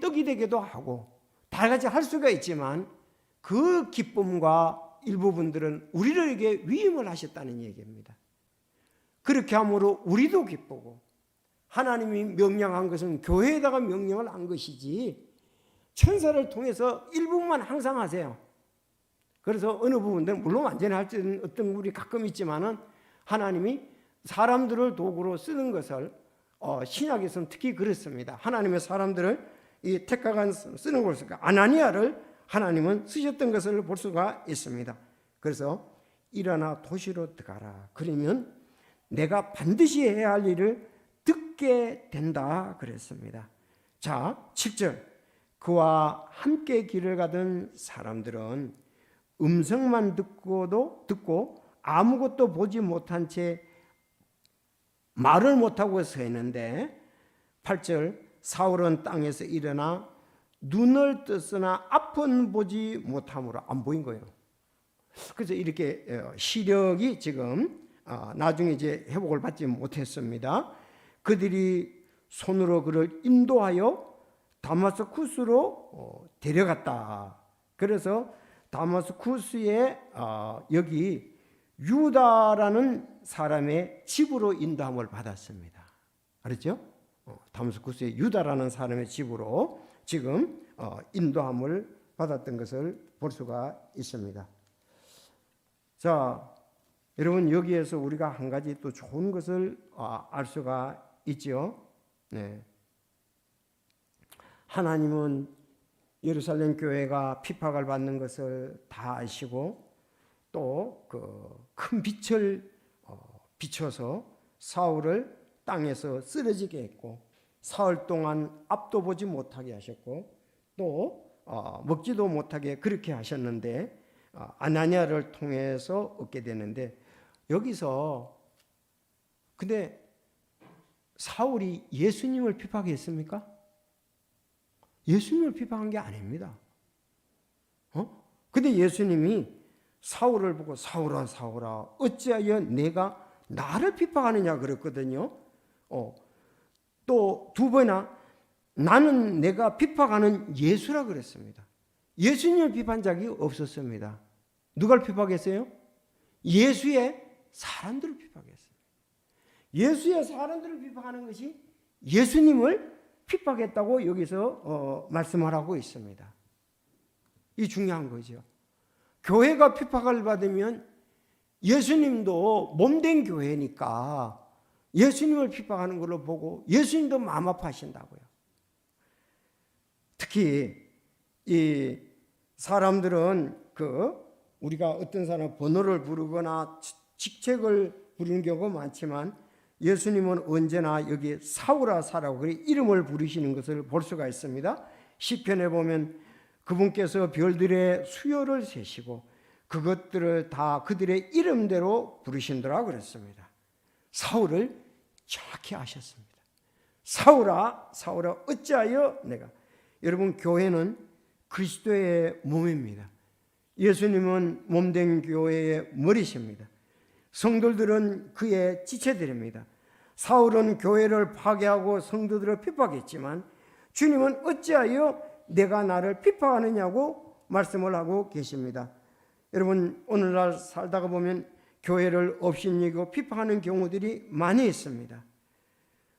떡이 되기도 하고 다 같이 할 수가 있지만 그 기쁨과 일부분들은 우리에게 위임을 하셨다는 얘기입니다. 그렇게 함으로 우리도 기쁘고 하나님이 명령한 것은 교회에다가 명령을 한 것이지 천사를 통해서 일부분만 항상 하세요. 그래서 어느 부분들은 물론 완전히 할 때는 어떤 우리 가끔 있지만은 하나님이 사람들을 도구로 쓰는 것을 신약에서는 특히 그렇습니다. 하나님의 사람들을 이 택하간 쓰는 것을 아나니아를 하나님은 쓰셨던 것을 볼 수가 있습니다. 그래서 일어나 도시로 들어가라. 그러면 내가 반드시 해야 할 일을 듣게 된다 그랬습니다. 자, 7절 그와 함께 길을 가던 사람들은 음성만 듣고 아무것도 보지 못한 채 말을 못하고 서 있는데 8절 사울은 땅에서 일어나 눈을 떴으나 앞은 보지 못함으로 안 보인 거예요. 그래서 이렇게 시력이 지금 나중에 이제 회복을 받지 못했습니다. 그들이 손으로 그를 인도하여 다마스쿠스로 데려갔다. 그래서 다마스쿠스에 여기 유다라는 사람의 집으로 인도함을 받았습니다. 알았죠? 다마스쿠스의 유다라는 사람의 집으로 지금 인도함을 받았던 것을 볼 수가 있습니다. 자, 여러분 여기에서 우리가 한 가지 또 좋은 것을 알 수가 있죠. 네. 하나님은 예루살렘 교회가 핍박을 받는 것을 다 아시고 또 그 큰 빛을 비춰서 사울을 땅에서 쓰러지게 했고 사흘 동안 앞도 보지 못하게 하셨고 또 먹지도 못하게 그렇게 하셨는데 아나니아를 통해서 얻게 되는데 여기서 근데 사울이 예수님을 핍박했습니까? 예수님을 핍박한 게 아닙니다. 근데 예수님이 사울을 보고 사울아 사울아 어찌하여 내가 나를 핍박하느냐 그랬거든요. 또 두 번이나 나는 내가 핍박하는 예수라 그랬습니다. 예수님을 핍박한 적이 없었습니다. 누가 핍박했어요? 예수의 사람들을 핍박했습니다. 예수의 사람들을 핍박하는 것이 예수님을 핍박했다고 여기서 말씀을 하고 있습니다. 이 중요한 거죠. 교회가 핍박을 받으면 예수님도 몸된 교회니까 예수님을 핍박하는 걸로 보고 예수님도 마음 아파하신다고요. 특히 이 사람들은 우리가 어떤 사람 번호를 부르거나 직책을 부르는 경우가 많지만 예수님은 언제나 여기 사울아 사라고 그래 이름을 부르시는 것을 볼 수가 있습니다. 시편에 보면 그분께서 별들의 수요를 세시고 그것들을 다 그들의 이름대로 부르신다라 그랬습니다. 사울을 정확히 아셨습니다. 사울아 사울아 어찌하여 내가. 여러분, 교회는 그리스도의 몸입니다. 예수님은 몸된 교회의 머리십니다. 성도들은 그의 지체들입니다. 사울은 교회를 파괴하고 성도들을 핍박했지만 주님은 어찌하여 내가 나를 핍박하느냐고 말씀을 하고 계십니다. 여러분, 오늘날 살다가 보면 교회를 업신여기고 핍박하는 경우들이 많이 있습니다.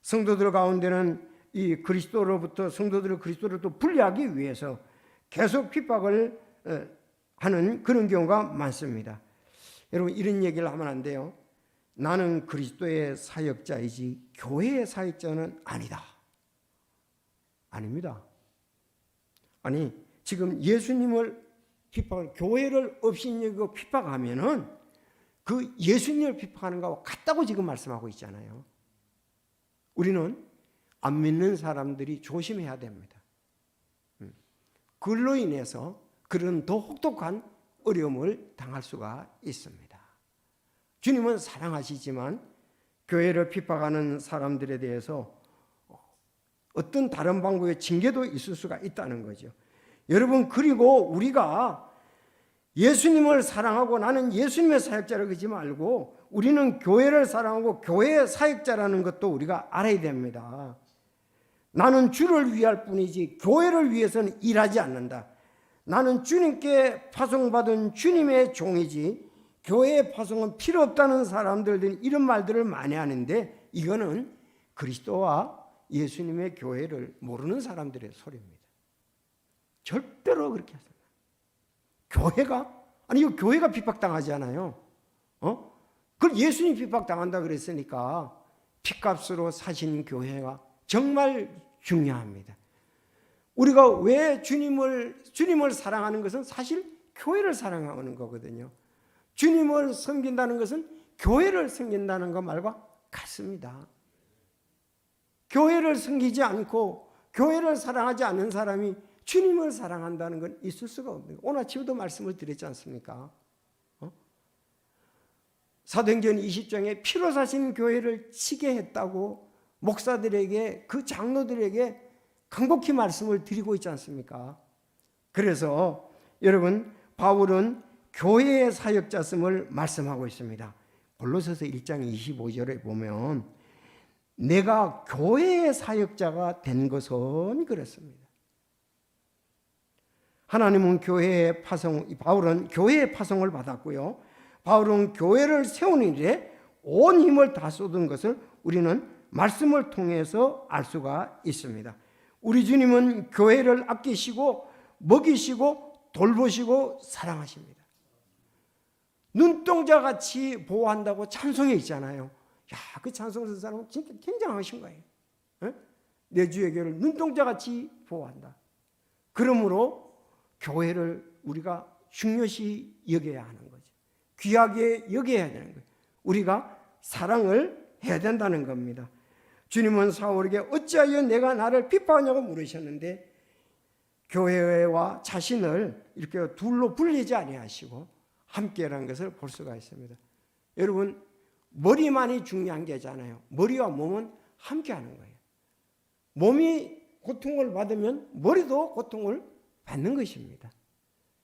성도들 가운데는 이 그리스도로부터 성도들을 그리스도로부터 분리하기 위해서 계속 핍박을 하는 그런 경우가 많습니다. 여러분, 이런 얘기를 하면 안 돼요. 나는 그리스도의 사역자이지 교회의 사역자는 아니다. 아닙니다. 아니, 지금 예수님을 교회를 업신여기고 핍박하면은 그 예수님을 핍박하는 것과 같다고 지금 말씀하고 있잖아요. 우리는 안 믿는 사람들이 조심해야 됩니다. 그걸로 인해서 그런 더 혹독한 어려움을 당할 수가 있습니다. 주님은 사랑하시지만 교회를 핍박하는 사람들에 대해서 어떤 다른 방법의 징계도 있을 수가 있다는 거죠. 여러분, 그리고 우리가 예수님을 사랑하고 나는 예수님의 사역자라 그러지 말고 우리는 교회를 사랑하고 교회의 사역자라는 것도 우리가 알아야 됩니다. 나는 주를 위할 뿐이지 교회를 위해서는 일하지 않는다. 나는 주님께 파송받은 주님의 종이지 교회의 파송은 필요 없다는 사람들은 이런 말들을 많이 하는데 이거는 그리스도와 예수님의 교회를 모르는 사람들의 소리입니다. 절대로 그렇게 하세요. 이거 교회가 핍박당하지 않아요. 그걸 예수님 핍박당한다 그랬으니까 핏값으로 사신 교회가 정말 중요합니다. 우리가 왜 주님을 사랑하는 것은 사실 교회를 사랑하는 거거든요. 주님을 섬긴다는 것은 교회를 섬긴다는 것 말과 같습니다. 교회를 섬기지 않고 교회를 사랑하지 않는 사람이 주님을 사랑한다는 건 있을 수가 없는 거예요. 오늘 아침에도 말씀을 드렸지 않습니까? 사도행전 20장에 피로 사신 교회를 치게 했다고 목사들에게 그 장로들에게 간곡히 말씀을 드리고 있지 않습니까? 그래서 여러분, 바울은 교회의 사역자심을 말씀하고 있습니다. 골로새서 1장 25절에 보면 내가 교회의 사역자가 된 것은 그렇습니다. 하나님은 바울은 교회의 파송을 받았고요. 바울은 교회를 세우는 일에 온 힘을 다 쏟은 것을 우리는 말씀을 통해서 알 수가 있습니다. 우리 주님은 교회를 아끼시고 먹이시고 돌보시고 사랑하십니다. 눈동자같이 보호한다고 찬송에 있잖아요. 그 찬송을 쓴 사람은 진짜 굉장하신 거예요. 내 주의 교회를 눈동자같이 보호한다. 그러므로 교회를 우리가 중요시 여겨야 하는 거죠. 귀하게 여겨야 되는 거예요. 우리가 사랑을 해야 된다는 겁니다. 주님은 사울에게 어찌하여 내가 나를 핍박하냐고 물으셨는데 교회와 자신을 이렇게 둘로 분리지 아니하시고 함께라는 것을 볼 수가 있습니다. 여러분, 머리만이 중요한 게 아니잖아요. 머리와 몸은 함께하는 거예요. 몸이 고통을 받으면 머리도 고통을 받는 것입니다.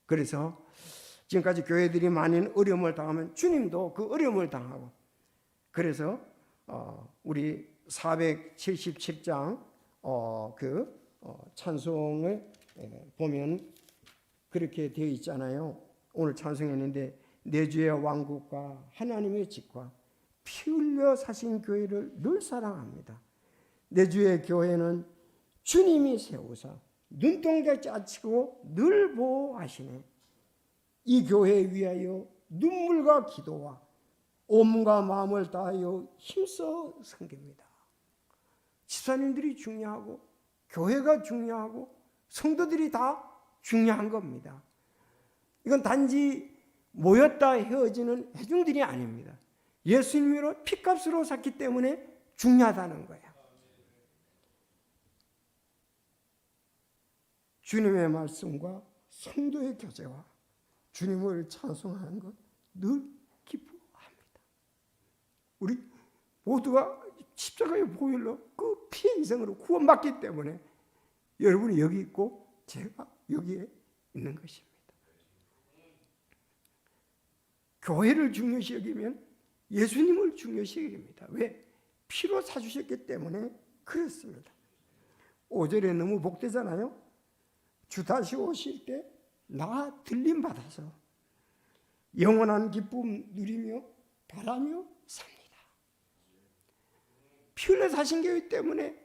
그래서 지금까지 교회들이 많은 어려움을 당하면 주님도 그 어려움을 당하고, 그래서 우리 477장 찬송을 보면 그렇게 되어 있잖아요. 오늘 찬송했는데 내 주의 왕국과 하나님의 집과 피 흘려 사신 교회를 늘 사랑합니다. 내 주의 교회는 주님이 세우사 눈동자 짜치고 늘 보호하시네. 이 교회에 위하여 눈물과 기도와 온몸과 마음을 다하여 힘써 섬깁니다. 집사님들이 중요하고 교회가 중요하고 성도들이 다 중요한 겁니다. 이건 단지 모였다 헤어지는 회중들이 아닙니다. 예수님으로 피값으로 샀기 때문에 중요하다는 거예요. 주님의 말씀과 성도의 교제와 주님을 찬송하는 것 늘 기뻐합니다. 우리 모두가 십자가의 보혈로 그 피의 희생으로 구원받기 때문에 여러분이 여기 있고 제가 여기에 있는 것입니다. 교회를 중요시 여기면 예수님을 중요시 여깁니다. 왜? 피로 사주셨기 때문에 그렇습니다. 5절에 너무 복되잖아요. 주 다시 오실 때 나 들림 받아서 영원한 기쁨 누리며 바라며 삽니다. 피 흘려 사신 교회 때문에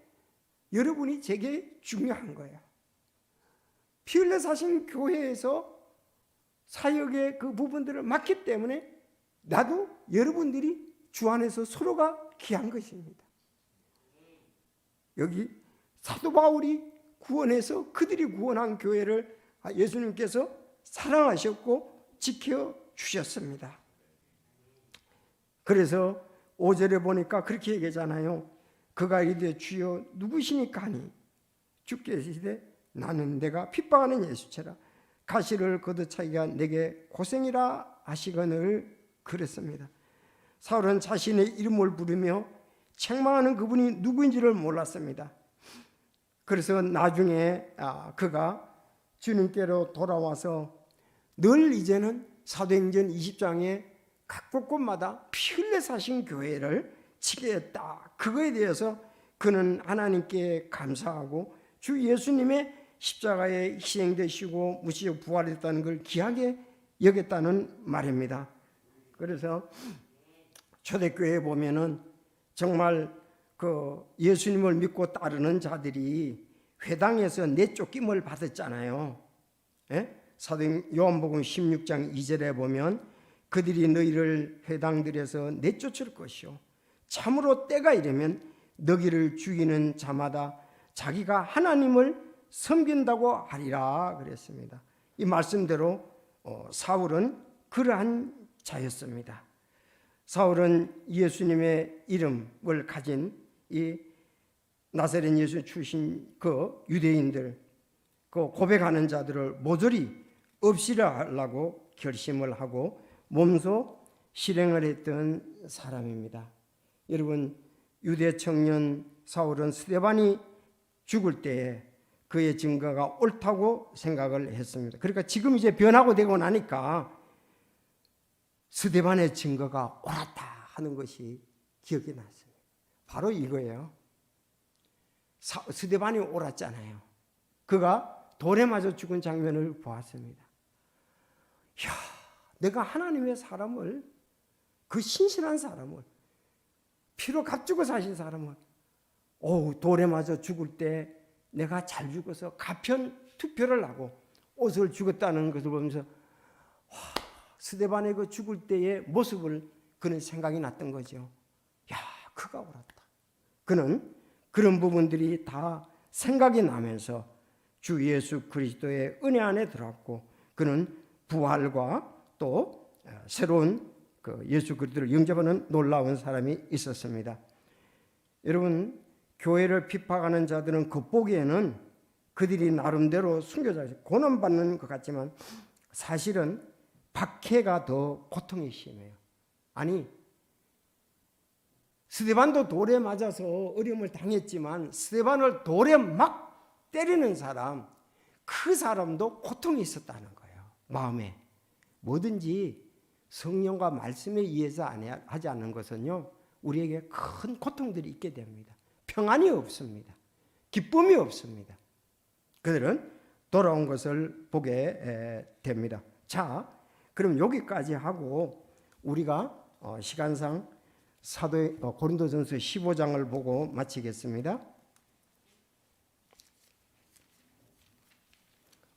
여러분이 제게 중요한 거예요. 피 흘려 사신 교회에서 사역의 그 부분들을 맡기 때문에 나도 여러분들이 주 안에서 서로가 귀한 것입니다. 여기 사도 바울이 구원해서 그들이 구원한 교회를 예수님께서 사랑하셨고 지켜주셨습니다. 그래서 5절에 보니까 그렇게 얘기하잖아요. 그가 이르되 주여 누구시니까 하니 주께서 이르되 나는 내가 핍박하는 예수처라 가시를 걷어차기가 내게 고생이라 하시거늘 그랬습니다. 사울은 자신의 이름을 부르며 책망하는 그분이 누구인지를 몰랐습니다. 그래서 나중에 그가 주님께로 돌아와서 늘 이제는 사도행전 20장에 각 곳곳마다 피 흘려 사신 교회를 지켰다. 그거에 대해서 그는 하나님께 감사하고 주 예수님의 십자가에 희생되시고 무시적 부활했다는 걸 귀하게 여겼다는 말입니다. 그래서 초대교회에 보면은 정말 그 예수님을 믿고 따르는 자들이 회당에서 내쫓김을 받았잖아요. 예? 사도행 요한복음 16장 2절에 보면 그들이 너희를 회당들에서 내쫓을 것이요 참으로 때가 이르면 너희를 죽이는 자마다 자기가 하나님을 섬긴다고 하리라 그랬습니다. 이 말씀대로 사울은 그러한 자였습니다. 사울은 예수님의 이름을 가진 이 나사렛 예수 출신 그 유대인들 그 고백하는 자들을 모조리 없이라 하려고 결심을 하고 몸소 실행을 했던 사람입니다. 여러분 유대 청년 사울은 스데반이 죽을 때에 그의 증거가 옳다고 생각을 했습니다. 그러니까 지금 이제 변하고 되고 나니까 스데반의 증거가 옳았다 하는 것이 기억이 났습니다. 바로 이거예요. 스데반이 옳았잖아요. 그가 돌에 맞아 죽은 장면을 보았습니다. 이야, 내가 하나님의 사람을 그 신실한 사람을 피로 값주고 사신 사람을 돌에 맞아 죽을 때 내가 잘 죽어서 가편 투표를 하고 옷을 죽었다는 것을 보면서 스데반의 그 죽을 때의 모습을 그는 생각이 났던 거죠. 야, 그가 옳았다. 그는 그런 부분들이 다 생각이 나면서 주 예수 그리스도의 은혜 안에 들어왔고 그는 부활과 또 새로운 그 예수 그리스도를 영접하는 놀라운 사람이 있었습니다. 여러분 교회를 핍박하는 자들은 겉보기에는 그들이 나름대로 순교자에서 고난받는 것 같지만 사실은 박해가 더 고통이 심해요. 아니 스데반도 돌에 맞아서 어려움을 당했지만 스데반을 돌에 막 때리는 사람 그 사람도 고통이 있었다는 거예요. 마음에 뭐든지 성령과 말씀에 의해서 하지 않는 것은요 우리에게 큰 고통들이 있게 됩니다. 평안이 없습니다. 기쁨이 없습니다. 그들은 돌아온 것을 보게 됩니다. 자, 그럼 여기까지 하고 우리가 시간상 고린도전서 15장을 보고 마치겠습니다.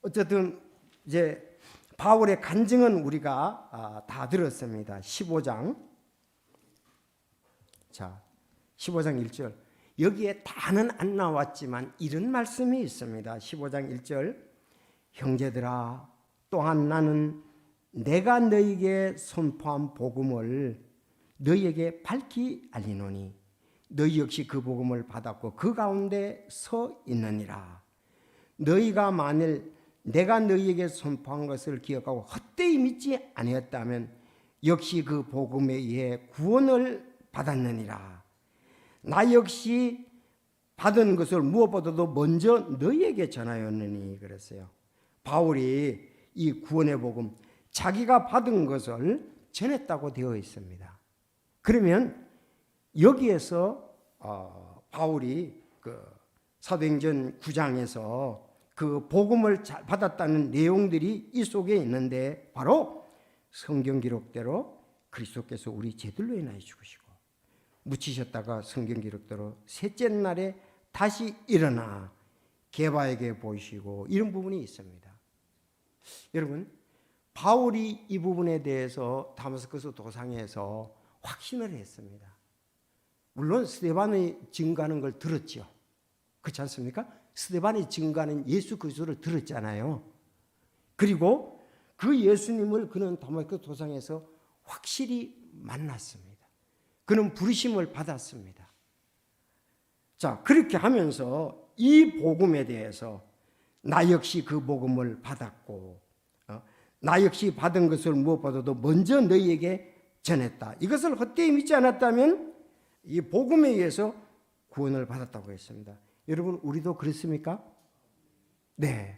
어쨌든 이제 바울의 간증은 우리가 다 들었습니다. 15장. 자, 15장 1절. 여기에 다는 안 나왔지만 이런 말씀이 있습니다. 15장 1절. 형제들아, 또한 나는 내가 너희에게 선포한 복음을 너희에게 밝히 알리노니 너희 역시 그 복음을 받았고 그 가운데 서 있느니라. 너희가 만일 내가 너희에게 선포한 것을 기억하고 헛되이 믿지 아니었다면 역시 그 복음에 의해 구원을 받았느니라. 나 역시 받은 것을 무엇보다도 먼저 너희에게 전하였느니 그랬어요. 바울이 이 구원의 복음, 자기가 받은 것을 전했다고 되어 있습니다. 그러면 여기에서 바울이 그 사도행전 9장에서 그 복음을 받았다는 내용들이 이 속에 있는데 바로 성경 기록대로 그리스도께서 우리 죄들로 인하여 죽으시고 묻히셨다가 성경 기록대로 셋째 날에 다시 일어나 게바에게 보이시고 이런 부분이 있습니다. 여러분, 바울이 이 부분에 대해서 다마스커스 도상에서 확신을 했습니다. 물론 스데반의 증거하는 걸 들었죠. 그렇지 않습니까? 스데반이 증거하는 예수 그리스도를 들었잖아요. 그리고 그 예수님을 그는 다마스커스 도상에서 확실히 만났습니다. 그는 부르심을 받았습니다. 자, 그렇게 하면서 이 복음에 대해서 나 역시 그 복음을 받았고 나 역시 받은 것을 무엇보다도 먼저 너희에게 전했다. 이것을 헛되이 믿지 않았다면 이 복음에 의해서 구원을 받았다고 했습니다. 여러분, 우리도 그렇습니까? 네.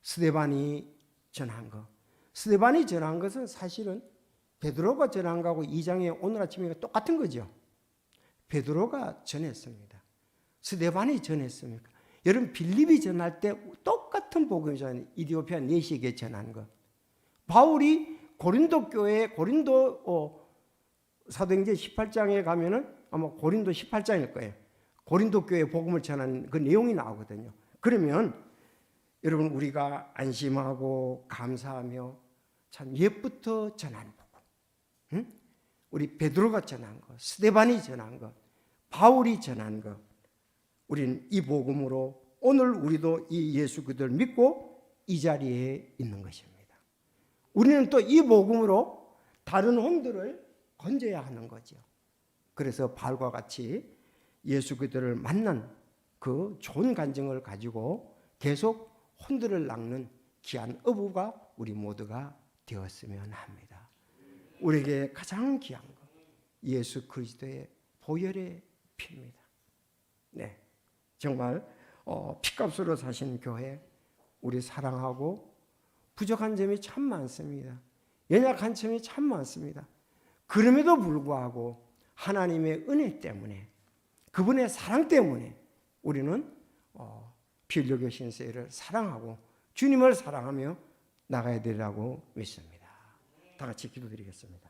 스데반이 전한 것. 스데반이 전한 것은 사실은 베드로가 전한 것하고 2장에 오늘 아침에 똑같은 거죠. 베드로가 전했습니다. 스데반이 전했습니까? 여러분, 빌립이 전할 때 똑같은 복음이잖아요. 이디오피아 내시에게 전한 것. 바울이 고린도 교회, 고린도 사도행전 18장에 가면은 아마 고린도 18장일 거예요. 고린도 교회 복음을 전하는 그 내용이 나오거든요. 그러면 여러분, 우리가 안심하고 감사하며 참 옛부터 전한 복음, 응? 우리 베드로가 전한 것, 스데반이 전한 것, 바울이 전한 것, 우리는 이 복음으로 오늘 우리도 이 예수 그리스도를 믿고 이 자리에 있는 것입니다. 우리는 또 이 복음으로 다른 혼들을 건져야 하는 거죠. 그래서 바울과 같이 예수 그리스도를 만난 그 좋은 간증을 가지고 계속 혼들을 낚는 귀한 어부가 우리 모두가 되었으면 합니다. 우리에게 가장 귀한 것, 예수 그리스도의 보혈의 피입니다. 네, 정말 피값으로 사신 교회, 우리 사랑하고 부족한 점이 참 많습니다. 연약한 점이 참 많습니다. 그럼에도 불구하고 하나님의 은혜 때문에, 그분의 사랑 때문에 우리는 피 흘려 계신 세를 사랑하고 주님을 사랑하며 나가야 되리라고 믿습니다. 다 같이 기도드리겠습니다.